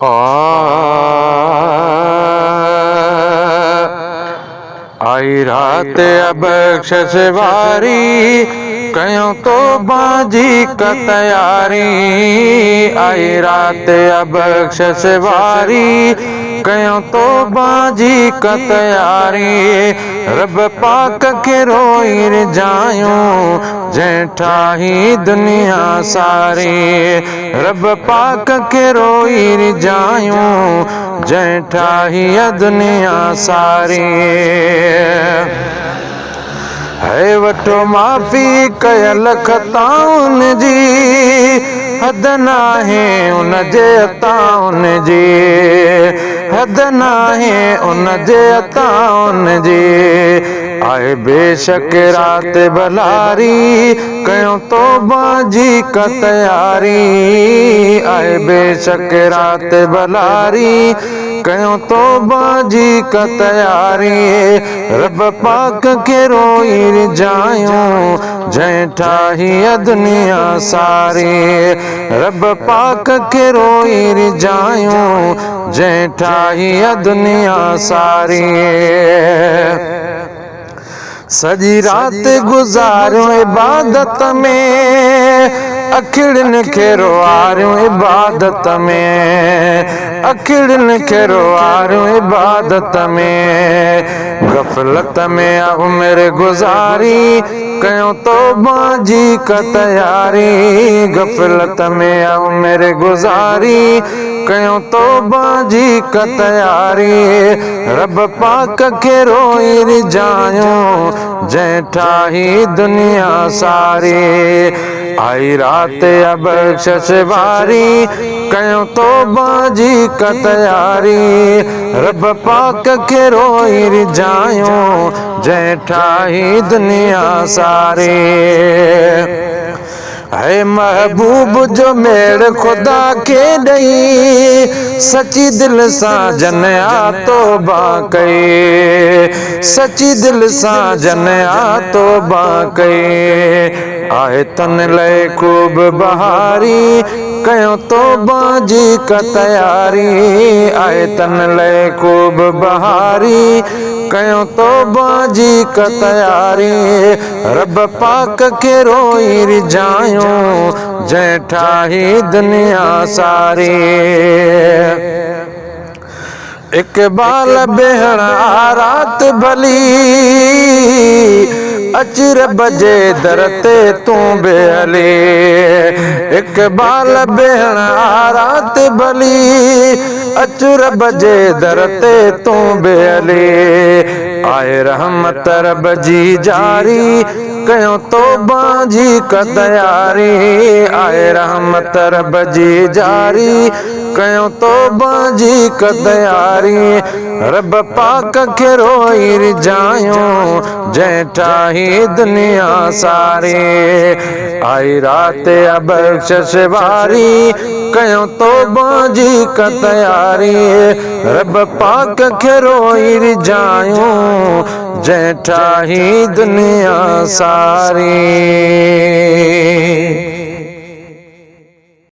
आई रात अब बख्शिश वारी कयूं तौबा जी का तैयारी। आई रात अब बख्शिश वारी कयूं तौबा जी का तैयारी। रब पाक के रोई रिजायूं जंहिं ठाही दुनिया सारी। रब पाक के रोई रिजायूं जंहिं ठाही दुनिया सारी। है वठो माफ़ी कयल खताउन जी हद नाहे उन जे अताउन जी। हद नाहे उन जे अताउन जी। आए बेशक रात भलारी कयूं तौबा जी का तैयारी। आए बेशक रात भलारी कयूं तौबा जी का तैयारी। रब पाक के रोई रिजायूं जंहिं ठाही दुनिया सारी। रब पाक के रोई रिजायूं जंहिं ठाही दुनिया सारी। सजी रात गुज़ारियूं इबादत में अखिड़ियुनि खे रोआरियूं इबादत में। अखिड़ियुनि खे रोआरियूं इबादत में। गफ़लत में उमिरि गुज़ारी कयूं तौबा जी का तैयारी। गफ़लत में उमिरि गुज़ारी कयूं तौबा जी का तैयारी। रब पाक के रोई रिजायूं जंहिं ठाही दुनिया सारी। आई रात अब बख्शिश वारी कयूं तौबा जी का तैयारी। रब पाक के रोई रिजायूं जंहिं ठाही दुनिया सारी। है महबूब जो मेड़ खुदा के ॾई सची दिल सां जन आ तौबा कई। सची दिल सां जन आ तौबा कई। आहे तन लय खूब बहारी कयूं तौबा जी का तैयारी। आहे तन लय खूब बहारी कयूं तौबा जी का तैयारी। रब पाक के रोई रिजायूं जंहिं ठाही दुनिया सारी। इक़बाल भेण आ रात भली अच रब जे दर ते तूं बि हली। इक़बाल भेण आ रात भली अच रब जे दर ते तूं बि हली। आए रहमत रब जी जारी कयूं तौबा जी का तैयारी। आए रहमत रब जी जारी कयूं तौबा जी का तैयारी। रब पाक के रोई रिजायूं जंहिं ठाही दुनिया सारी। आई रात अब बख्शिश वारी कयूं तौबा जी का तैयारी। रब पाक के रोई रिजायूं जंहिं ठाही दुनिया सारी।